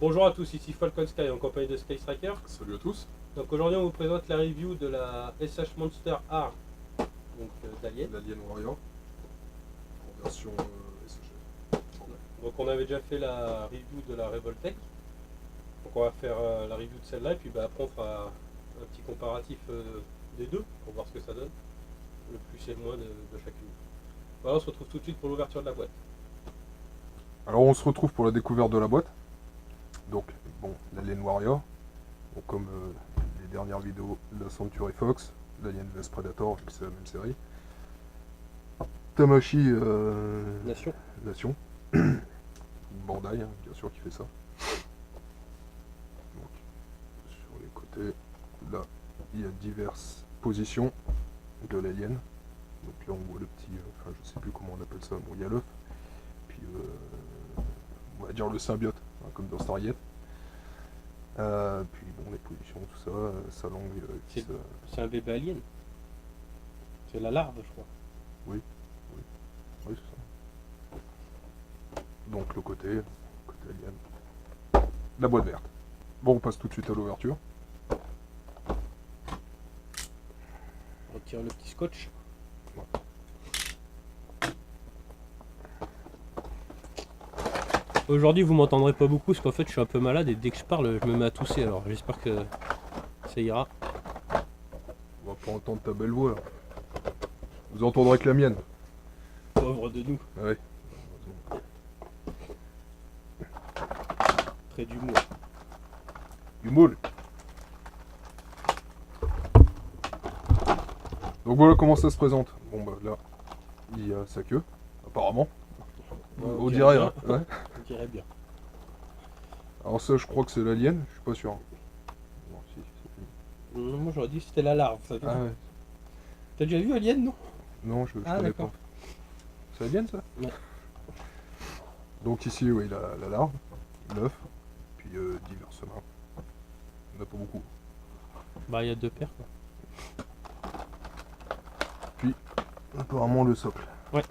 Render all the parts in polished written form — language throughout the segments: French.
Bonjour à tous, ici Falcon Sky en compagnie de Sky Striker. Salut à tous. Donc aujourd'hui on vous présente la review de la SH Monster R, donc d'Alien. L'Alien Warrior en version SHF. Donc on avait déjà fait la review de la Revoltech. Donc on va faire la review de celle-là et puis après on fera un petit comparatif des deux pour voir ce que ça donne. Le plus et le moins de chacune. Voilà, on se retrouve tout de suite pour l'ouverture de la boîte. Alors on se retrouve pour la découverte de la boîte. Donc bon, l'Alien Warrior, bon, comme les dernières vidéos de la Century Fox, l'Alien vs Predator, vu que c'est la même série. Tamashii Nation. Bandai, hein, bien sûr, qui fait ça. Donc, sur les côtés, là, il y a diverses positions de l'Alien. Donc là, on voit le petit, enfin, je sais plus comment on appelle ça, bon, il y a l'œuf. Puis, on va dire le symbiote, hein, comme dans Stargate. Puis, bon, les positions, tout ça, sa langue qui se... C'est un bébé alien. C'est la larve, je crois. Oui, c'est ça. Donc le côté alien. La boîte verte. Bon, on passe tout de suite à l'ouverture. On retire le petit scotch. Ouais. Aujourd'hui vous m'entendrez pas beaucoup parce qu'en fait je suis un peu malade et dès que je parle je me mets à tousser, alors j'espère que ça ira. On va pas entendre ta belle voix là. Vous entendrez que la mienne. Pauvre de nous. Ouais. Très d'humour. Du moule. Donc voilà comment ça se présente. Bon bah là, il y a sa queue, apparemment. Ouais, On dirait, hein. Ouais. On dirait bien. Alors ça, je crois que c'est l'alien, je suis pas sûr. Bon, si, Moi j'aurais dit que c'était la larve. Ça. ah ouais. T'as déjà vu Alien, non? Non, je connais d'accord. pas. C'est l'alien ça? Ouais. Donc ici, oui, la larve, l'œuf, puis diverses mains. Il n'y en a pas beaucoup. Bah il y a deux paires quoi. Puis, apparemment le socle. Ouais,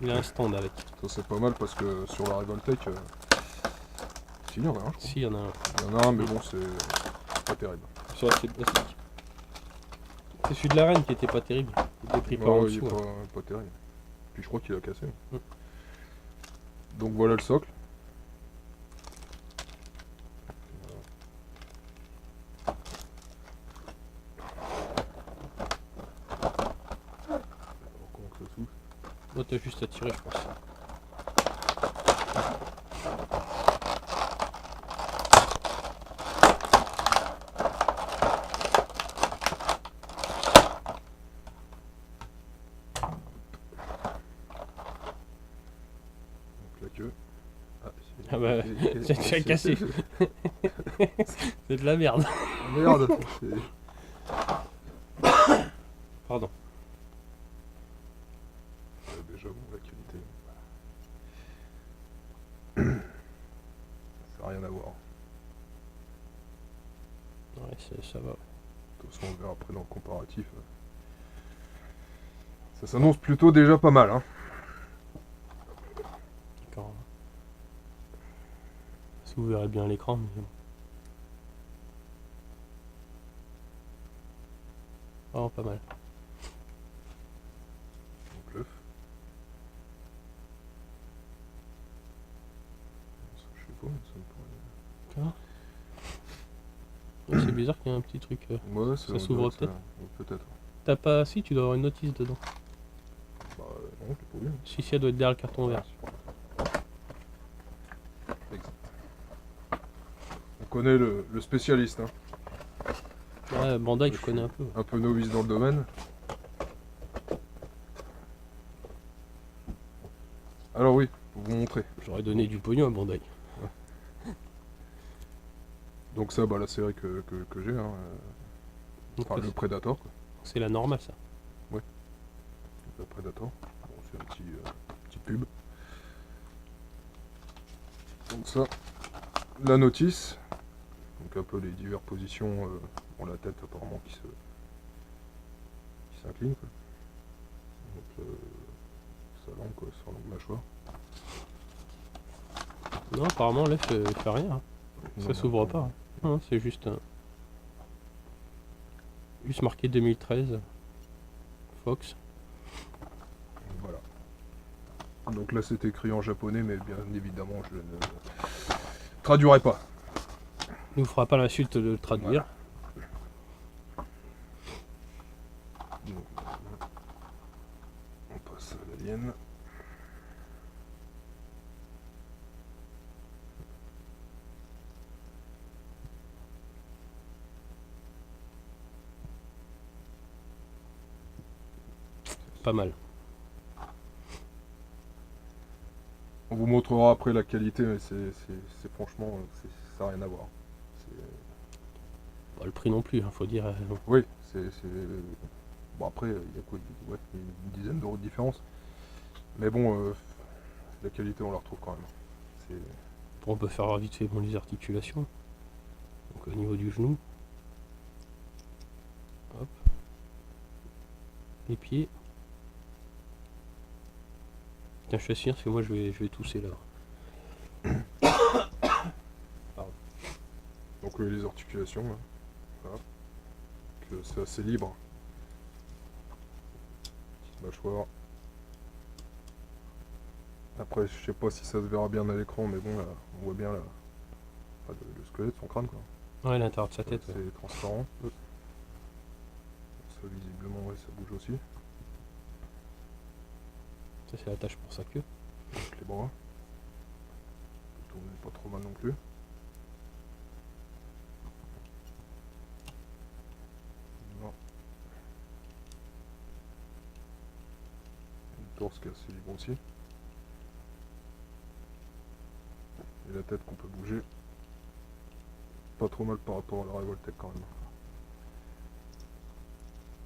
il a un stand avec. Ça c'est pas mal parce que sur la Revoltech, si, il y en a un, je crois. Si, il y en a un. Il y en a un, mais bon, c'est pas terrible. Sur la plastique. C'est celui de la reine qui était pas terrible. Il est pris par en Ouais, il est dessous. hein. pas terrible. Puis je crois qu'il a cassé. Mm. Donc voilà le socle. Comment que ça s'ouvre? Moi t'as juste à tirer je pense. Donc la queue. Ah bah, c'est déjà cassé. C'est de la merde. Merde. Pardon. Déjà bon, la qualité. Ça n'a rien à voir. Ouais, ça va. De toute façon, on verra après dans le comparatif. Ça s'annonce plutôt déjà pas mal. Hein. D'accord. Si vous verrez bien l'écran. Mais... Oh, pas mal. Donc l'œuf. Je sais pas, ça me paraît... Ouais, c'est bizarre qu'il y ait un petit truc. Ouais, Ça s'ouvre peut-être. Peut-être. T'as pas. Si, tu dois avoir une notice dedans. Bah non, j'ai pas vu. Si, elle doit être derrière le carton vert. Exact. On connaît le spécialiste, hein. Ouais, Bandai, je connais un peu. Un peu novice dans le domaine. Alors oui, pour vous montrer. J'aurais donné du pognon à Bandai. Donc ça, bah la série que j'ai, hein, enfin le Predator, quoi. C'est la normale, ça. Le Predator. Bon, c'est un petit pub. Donc ça, la notice. Donc un peu les diverses positions. Bon, la tête apparemment qui s'incline, quoi. Donc sa langue, quoi, sa langue mâchoire. Non, apparemment, l'œuf fait rien. Hein. Ça s'ouvre pas. Non, c'est juste juste marqué 2013 Fox. Voilà. Donc là c'est écrit en japonais, mais bien évidemment je ne traduirai pas. Nous fera pas l'insulte de le traduire. Donc, on passe à l'alien. Pas mal. On vous montrera après la qualité, mais c'est franchement, ça n'a rien à voir. Pas le prix non plus, faut dire. Oui, bon après, il y a quoi, ouais, une dizaine d'euros de différence. Mais bon, la qualité on la retrouve quand même. On peut faire vite fait les articulations. Donc au niveau du genou. Hop. Les pieds. Putain, je suis assis parce que moi je vais tousser là. Donc les articulations, là. Voilà. Donc, c'est assez libre. Petite mâchoire. Après, je sais pas si ça se verra bien à l'écran, mais bon, là, on voit bien le squelette, son crâne, quoi. Ouais, l'intérieur de sa tête. C'est Ouais. transparent. Ça, visiblement, ouais, ça bouge aussi. Ça c'est la tâche pour sa queue. Donc les bras. Tourner pas trop mal non plus. Non. Le torse qui est assez libre aussi. Et la tête qu'on peut bouger. Pas trop mal par rapport à la Revoltech quand même.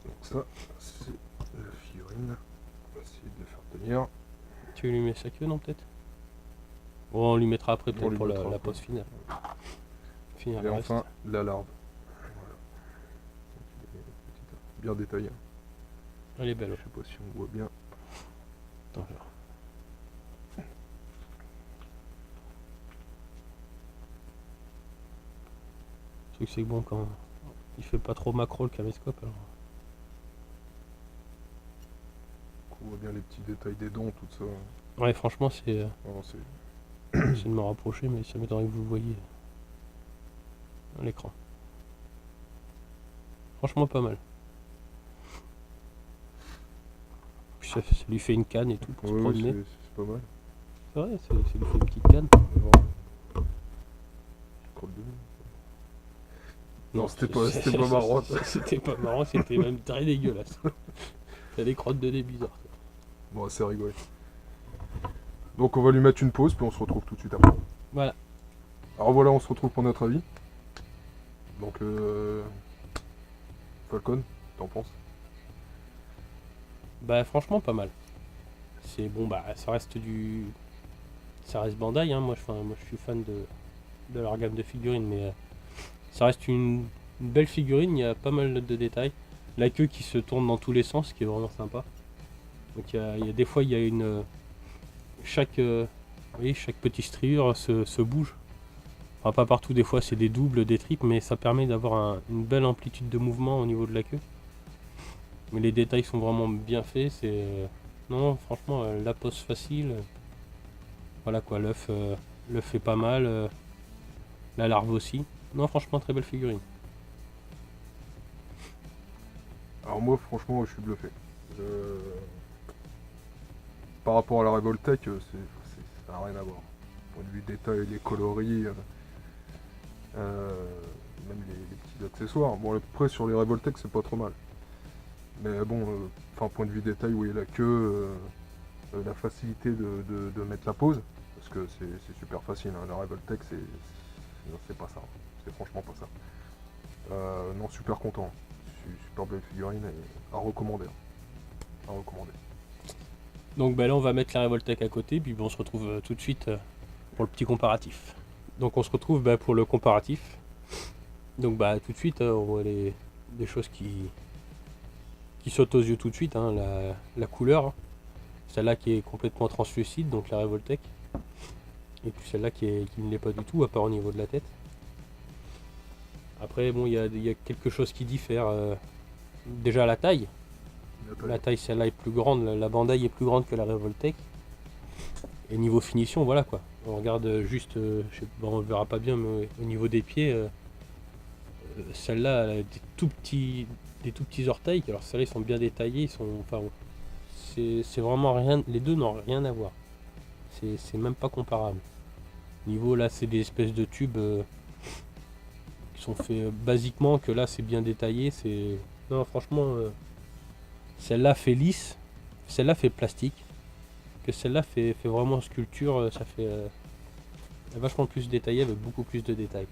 Donc ça, c'est la figurine. On va essayer de la faire tenir. Tu lui mets sa queue, non, peut-être? Bon, on lui mettra après, On peut-être lui pour mettra la après. pause finale. Finir Et le reste. enfin, la larve. Voilà. Bien détaillée. Elle est belle. Je Ouais. sais pas si on voit bien. Attends, je vais voir. Le truc c'est que bon, quand il fait pas trop macro le caméscope, alors. On voit bien les petits détails des dents, tout ça. Ouais, franchement, c'est Non, c'est j'essaie de me rapprocher, mais ça m'étonnerait que vous le voyez à l'écran. Franchement, pas mal. Puis ça lui fait une canne et tout pour se ouais, promener. c'est pas mal. C'est vrai, ça lui fait une petite canne. Crotte de nez. Non, c'était pas marrant. C'était pas marrant, c'était même très dégueulasse. T'as des crottes de nez bizarres. Bon, c'est rigolo. Donc on va lui mettre une pause, puis on se retrouve tout de suite après. Voilà. Alors voilà, on se retrouve pour notre avis. Donc, Falcon, t'en penses? Bah franchement pas mal. C'est bon, bah ça reste Bandai, hein. Moi je suis fan de leur gamme de figurines, mais ça reste une belle figurine. Il y a pas mal de détails. La queue qui se tourne dans tous les sens, ce qui est vraiment sympa. Donc il y a des fois il y a chaque petite striure se bouge. Enfin pas partout, des fois c'est des doubles, des triples, mais ça permet d'avoir une belle amplitude de mouvement au niveau de la queue. Mais les détails sont vraiment bien faits. Non, franchement, la pose facile. Voilà quoi, l'œuf est pas mal. La larve aussi. Non, franchement, très belle figurine. Alors moi, franchement, je suis bluffé. Par rapport à la Revoltech, ça n'a rien à voir. Point de vue détail, les coloris, même les petits accessoires. Bon, après, sur les Revoltech, c'est pas trop mal. Mais bon, point de vue détail, oui, la queue, la facilité de mettre la pose, parce que c'est super facile, hein. La Revoltech, c'est pas ça. C'est franchement pas ça. Non, super content. Super belle figurine et à recommander. À recommander. Donc bah, là, on va mettre la Revoltech à côté, puis on se retrouve tout de suite pour le petit comparatif. Donc on se retrouve pour le comparatif. Donc bah tout de suite, on voit des choses qui sautent aux yeux tout de suite, hein. La couleur, hein. Celle-là qui est complètement translucide, donc la Revoltech. Et puis celle-là qui ne l'est pas du tout, à part au niveau de la tête. Après, bon, il y a quelque chose qui diffère. Déjà la taille. La taille, celle-là est plus grande. La Bandai est plus grande que la Revoltech. Et niveau finition, voilà quoi. On regarde juste, je sais, bon, on le verra pas bien, mais au niveau des pieds, celle-là, elle a des tout petits orteils. Alors celles-là, ils sont bien détaillés. Ils sont, enfin, c'est vraiment rien. Les deux n'ont rien à voir. C'est même pas comparable. Niveau là, c'est des espèces de tubes qui sont faits basiquement. Que là, c'est bien détaillé. C'est non, franchement, celle-là fait lisse. Celle-là fait plastique. Que celle-là fait vraiment sculpture. Ça fait vachement plus détaillé avec beaucoup plus de détails.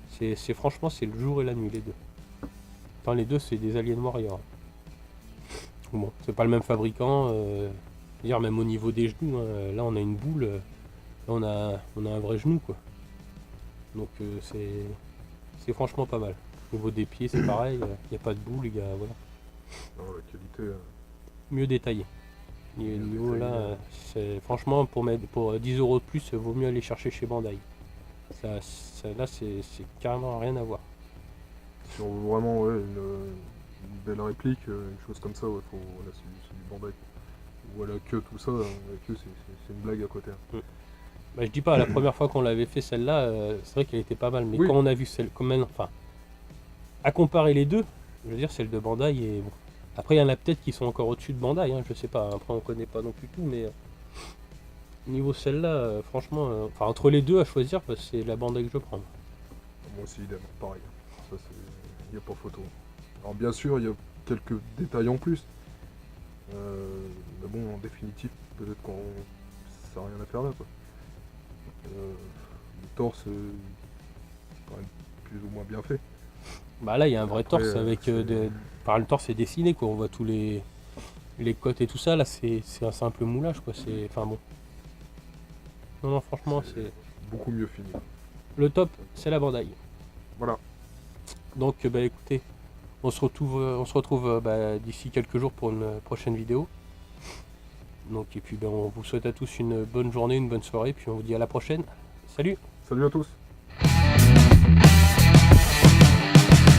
C'est franchement, c'est le jour et la nuit les deux. Enfin, les deux, c'est des Alien Warrior. Bon, c'est pas le même fabricant. Dire même au niveau des genoux, hein, là on a une boule, là on a un vrai genou quoi. Donc c'est franchement pas mal. Au niveau des pieds c'est pareil, il n'y a pas de boule, il y a voilà. Non, la qualité. Mieux détaillé. Et au niveau là, c'est franchement pour 10 € de plus, vaut mieux aller chercher chez Bandai. Là c'est carrément rien à voir. Si on veut vraiment une belle réplique, une chose comme ça, faut, là, c'est du Bandai. Voilà que tout ça, avec eux c'est une blague à côté. Bah, je dis pas, la première fois qu'on l'avait fait celle-là, c'est vrai qu'elle était pas mal, mais Oui. quand on a vu celle, comme elle, enfin, à comparer les deux, je veux dire celle de Bandai et bon. Après il y en a peut-être qui sont encore au-dessus de Bandai, hein, je sais pas, après on connaît pas non plus tout, mais niveau celle-là, franchement, enfin entre les deux à choisir, bah, c'est la Bandai que je prends. Moi aussi idem, pareil. Ça c'est. Il n'y a pas photo. Alors bien sûr il y a quelques détails en plus. Mais bon en définitive peut-être qu'on. Ça n'a rien à faire là quoi. Le torse quand même plus ou moins bien fait. Bah là il y a un vrai Après, torse avec enfin, le torse est dessiné quoi, on voit tous les côtes et tout ça, là c'est un simple moulage quoi, c'est. Enfin bon. Non franchement c'est. Beaucoup mieux fini. Le top c'est la Bandai. Voilà. Donc bah écoutez, on se retrouve bah, d'ici quelques jours pour une prochaine vidéo. Donc et puis bah, on vous souhaite à tous une bonne journée, une bonne soirée, puis on vous dit à la prochaine. Salut! Salut à tous!